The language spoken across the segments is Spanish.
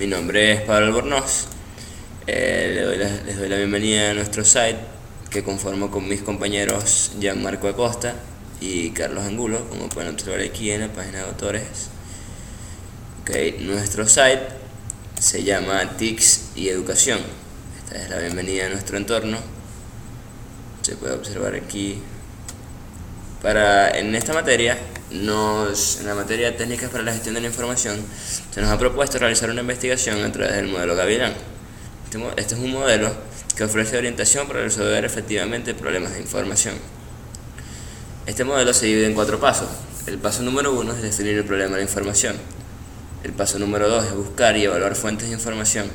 Mi nombre es Pablo Albornoz. Les doy la bienvenida a nuestro site que conformo con mis compañeros Gianmarco Acosta y Carlos Angulo, como pueden observar aquí en la página de autores. Nuestro site se llama TICS y Educación. Esta es la bienvenida a nuestro entorno. Se puede observar aquí. En esta materia, en la materia de técnicas para la gestión de la información, se nos ha propuesto realizar una investigación a través del modelo Gavilán. Este es un modelo que ofrece orientación para resolver efectivamente problemas de información. Este modelo se divide en 4 pasos. El paso número 1 es definir el problema de la información. El paso número 2 es buscar y evaluar fuentes de información.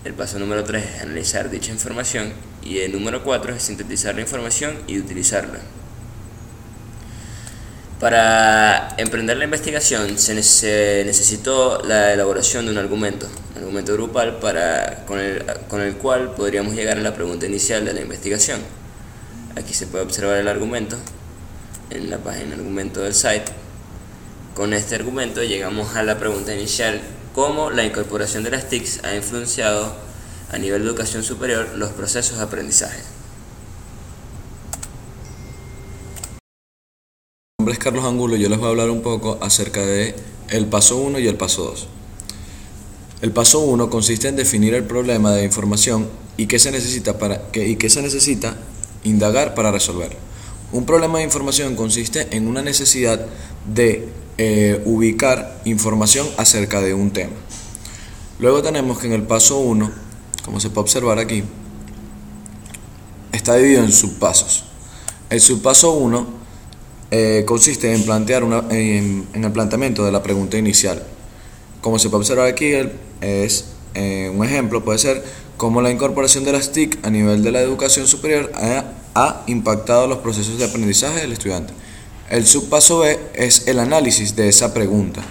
El paso número 3 es analizar dicha información. Y el número 4 es sintetizar la información y utilizarla. Para emprender la investigación se necesitó la elaboración de un argumento grupal con el cual podríamos llegar a la pregunta inicial de la investigación. Aquí se puede observar el argumento en la página argumento del site. Con este argumento llegamos a la pregunta inicial: ¿cómo la incorporación de las TICs ha influenciado a nivel de educación superior los procesos de aprendizaje? Mi nombre es Carlos Angulo y yo les voy a hablar un poco acerca de el paso 1 y el paso 2. El paso 1 consiste en definir el problema de información y qué se necesita indagar para resolverlo. Un problema de información consiste en una necesidad de ubicar información acerca de un tema. Luego tenemos que en el paso 1, como se puede observar aquí, está dividido en subpasos. El subpaso 1 consiste en plantear en el planteamiento de la pregunta inicial. Como se puede observar aquí, un ejemplo puede ser cómo la incorporación de las TIC a nivel de la educación superior ha impactado los procesos de aprendizaje del estudiante. El subpaso B es el análisis de esa pregunta,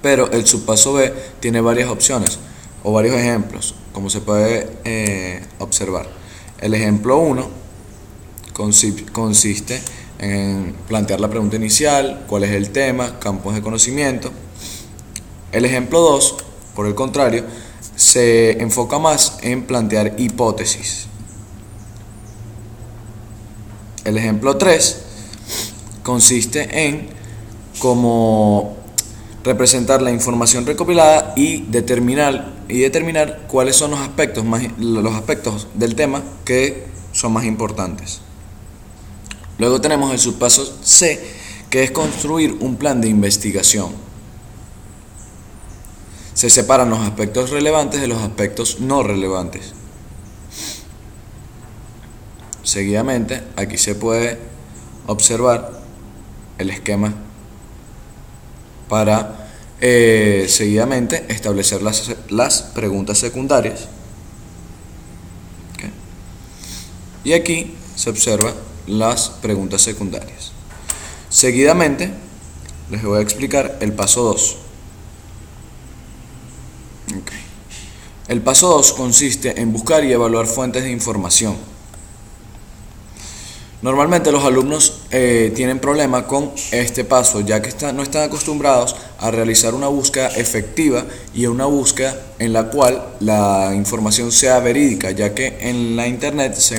pero el subpaso B tiene varias opciones o varios ejemplos, como se puede observar. El ejemplo 1 consiste en plantear la pregunta inicial, cuál es el tema, campos de conocimiento. El ejemplo 2, por el contrario, se enfoca más en plantear hipótesis. El ejemplo 3 consiste en cómo representar la información recopilada y determinar cuáles son los aspectos del tema que son más importantes. Luego tenemos el subpaso C, que es construir un plan de investigación. Se separan los aspectos relevantes de los aspectos no relevantes. Seguidamente, aquí se puede observar el esquema para seguidamente establecer las preguntas secundarias. Y aquí se observa las preguntas secundarias. Seguidamente les voy a explicar el paso 2. El paso 2 consiste en buscar y evaluar fuentes de información. Normalmente los alumnos tienen problema con este paso, ya que no están acostumbrados a realizar una búsqueda efectiva y una búsqueda en la cual la información sea verídica, ya que en la internet se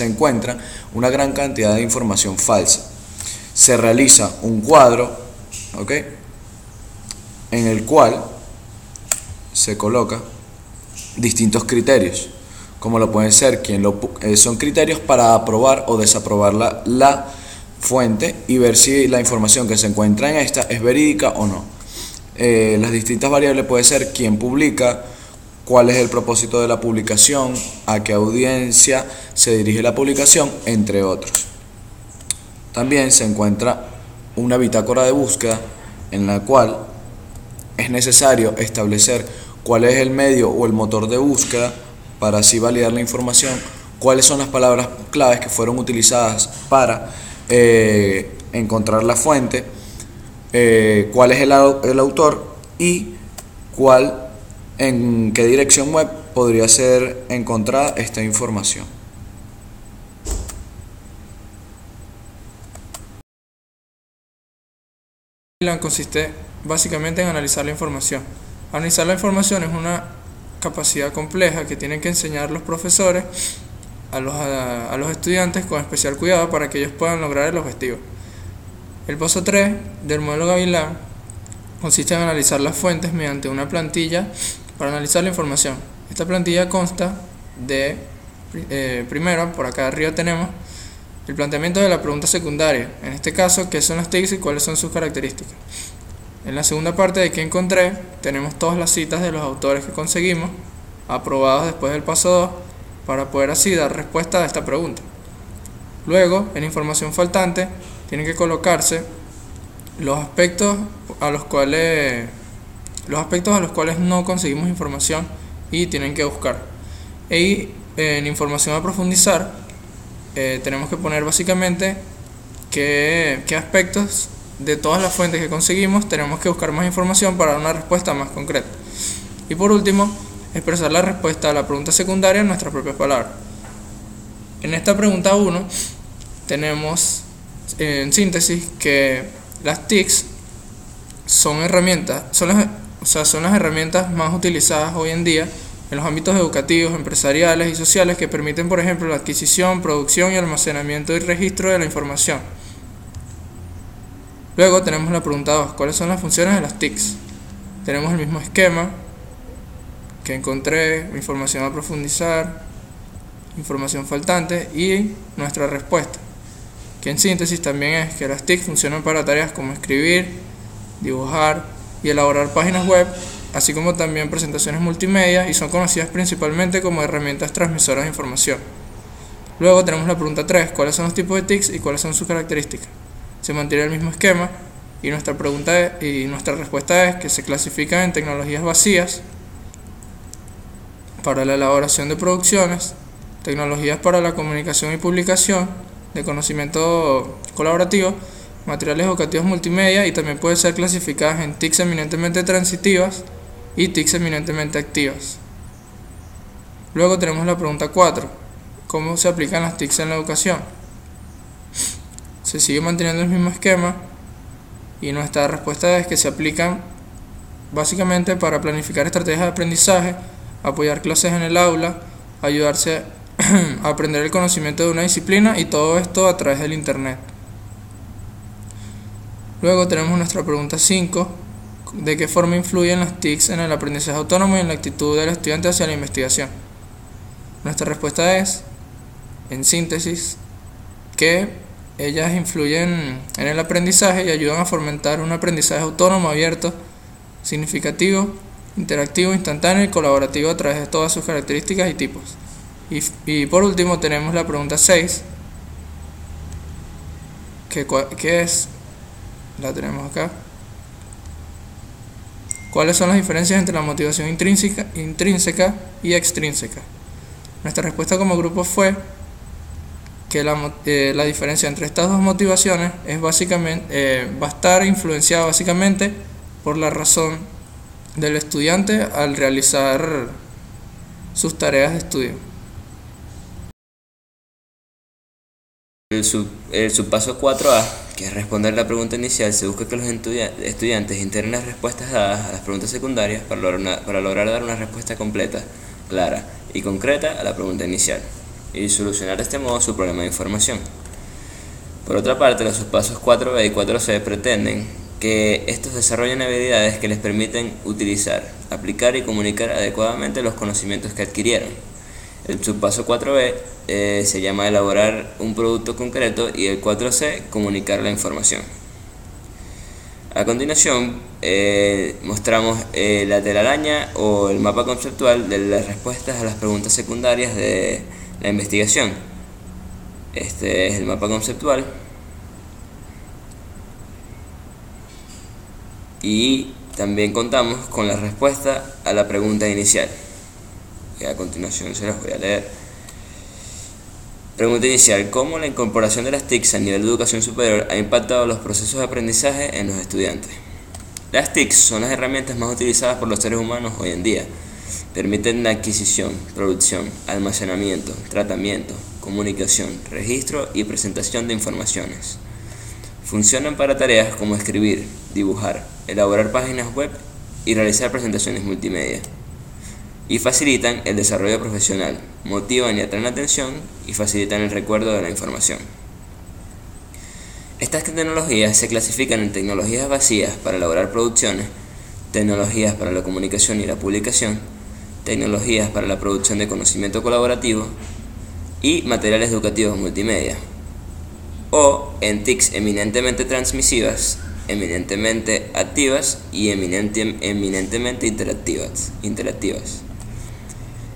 encuentra una gran cantidad de información falsa. Se realiza un cuadro, en el cual se coloca distintos criterios, como lo pueden ser son criterios para aprobar o desaprobar la fuente y ver si la información que se encuentra en esta es verídica o no. Las distintas variables pueden ser quién publica, cuál es el propósito de la publicación, a qué audiencia se dirige la publicación, entre otros. También se encuentra una bitácora de búsqueda en la cual es necesario establecer cuál es el medio o el motor de búsqueda para así validar la información, cuáles son las palabras claves que fueron utilizadas para encontrar la fuente, cuál es el autor y en qué dirección web podría ser encontrada esta información. Consiste básicamente en analizar la información. Analizar la información es una capacidad compleja que tienen que enseñar los profesores a los estudiantes con especial cuidado para que ellos puedan lograr el objetivo. El paso 3 del modelo Gavilán consiste en analizar las fuentes mediante una plantilla para analizar la información. Esta plantilla consta de, primero, por acá arriba tenemos el planteamiento de la pregunta secundaria, en este caso, qué son las TICs y cuáles son sus características. En la segunda parte de qué encontré, tenemos todas las citas de los autores que conseguimos, aprobados después del paso 2, para poder así dar respuesta a esta pregunta. Luego, en información faltante, tienen que colocarse los aspectos a los cuales no conseguimos información y tienen que buscar. Y en información a profundizar, tenemos que poner básicamente qué aspectos de todas las fuentes que conseguimos tenemos que buscar más información para dar una respuesta más concreta. Y por último, expresar la respuesta a la pregunta secundaria en nuestras propias palabras. En esta pregunta 1 tenemos en síntesis que las TICs son las herramientas más utilizadas hoy en día en los ámbitos educativos, empresariales y sociales que permiten, por ejemplo, la adquisición, producción y almacenamiento y registro de la información. Luego tenemos la pregunta 2, ¿cuáles son las funciones de las TICs? Tenemos el mismo esquema que encontré, información a profundizar, información faltante y nuestra respuesta, que en síntesis también es que las TIC funcionan para tareas como escribir, dibujar y elaborar páginas web, así como también presentaciones multimedia, y son conocidas principalmente como herramientas transmisoras de información. Luego tenemos la pregunta 3, ¿cuáles son los tipos de TICs y cuáles son sus características? Se mantiene el mismo esquema y nuestra respuesta es que se clasifican en tecnologías vacías para la elaboración de producciones, tecnologías para la comunicación y publicación de conocimiento colaborativo, materiales educativos multimedia, y también puede ser clasificadas en TICs eminentemente transitivas y TICs eminentemente activas. Luego tenemos la pregunta 4, ¿cómo se aplican las TICs en la educación? Se sigue manteniendo el mismo esquema y nuestra respuesta es que se aplican básicamente para planificar estrategias de aprendizaje, apoyar clases en el aula, ayudarse a aprender el conocimiento de una disciplina, y todo esto a través del internet. Luego tenemos nuestra pregunta 5, ¿de qué forma influyen las TICs en el aprendizaje autónomo y en la actitud del estudiante hacia la investigación? Nuestra respuesta es, en síntesis, que ellas influyen en el aprendizaje y ayudan a fomentar un aprendizaje autónomo, abierto, significativo, interactivo, instantáneo y colaborativo a través de todas sus características y tipos. Y por último tenemos la pregunta 6, que es, la tenemos acá, ¿cuáles son las diferencias entre la motivación intrínseca y extrínseca? Nuestra respuesta como grupo fue que la diferencia entre estas dos motivaciones es básicamente, va a estar influenciada básicamente por la razón del estudiante al realizar sus tareas de estudio. El subpaso 4A, que es responder la pregunta inicial, se busca que los estudiantes integren las respuestas dadas a las preguntas secundarias para lograr dar una respuesta completa, clara y concreta a la pregunta inicial, y solucionar de este modo su problema de información. Por otra parte, los subpasos 4B y 4C pretenden que estos desarrollen habilidades que les permiten utilizar, aplicar y comunicar adecuadamente los conocimientos que adquirieron. El subpaso 4B se llama elaborar un producto concreto y el 4C comunicar la información. A continuación mostramos la telaraña o el mapa conceptual de las respuestas a las preguntas secundarias de la investigación. Este es el mapa conceptual y también contamos con la respuesta a la pregunta inicial, que a continuación se las voy a leer. Pregunta inicial: ¿cómo la incorporación de las TICs a nivel de educación superior ha impactado los procesos de aprendizaje en los estudiantes? Las TICs son las herramientas más utilizadas por los seres humanos hoy en día. Permiten la adquisición, producción, almacenamiento, tratamiento, comunicación, registro y presentación de informaciones. Funcionan para tareas como escribir, dibujar, elaborar páginas web y realizar presentaciones multimedia. Y facilitan el desarrollo profesional, motivan y atraen la atención y facilitan el recuerdo de la información. Estas tecnologías se clasifican en tecnologías vacías para elaborar producciones, tecnologías para la comunicación y la publicación, tecnologías para la producción de conocimiento colaborativo y materiales educativos multimedia, o en TICs eminentemente transmisivas, eminentemente activas y eminentemente interactivas.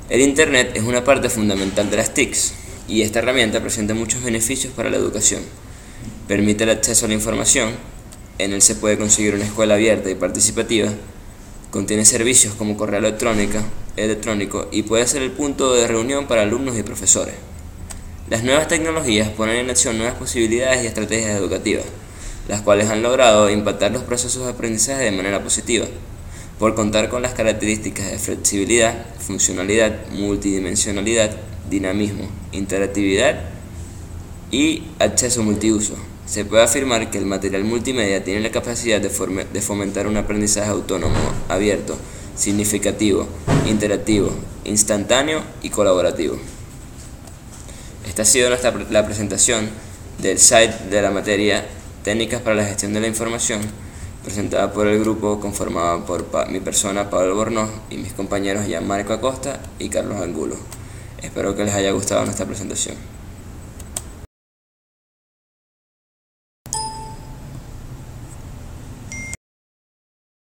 El Internet es una parte fundamental de las TICs y esta herramienta presenta muchos beneficios para la educación. Permite el acceso a la información, en él se puede conseguir una escuela abierta y participativa, contiene servicios como correo electrónico y puede ser el punto de reunión para alumnos y profesores. Las nuevas tecnologías ponen en acción nuevas posibilidades y estrategias educativas, las cuales han logrado impactar los procesos de aprendizaje de manera positiva, por contar con las características de flexibilidad, funcionalidad, multidimensionalidad, dinamismo, interactividad y acceso multiuso. Se puede afirmar que el material multimedia tiene la capacidad de fomentar un aprendizaje autónomo, abierto, significativo, interactivo, instantáneo y colaborativo. Esta ha sido la presentación del site de la materia Técnicas para la gestión de la información, presentada por el grupo conformado por mi persona, Pablo Albornoz, y mis compañeros Gianmarco Acosta y Carlos Angulo. Espero que les haya gustado nuestra presentación.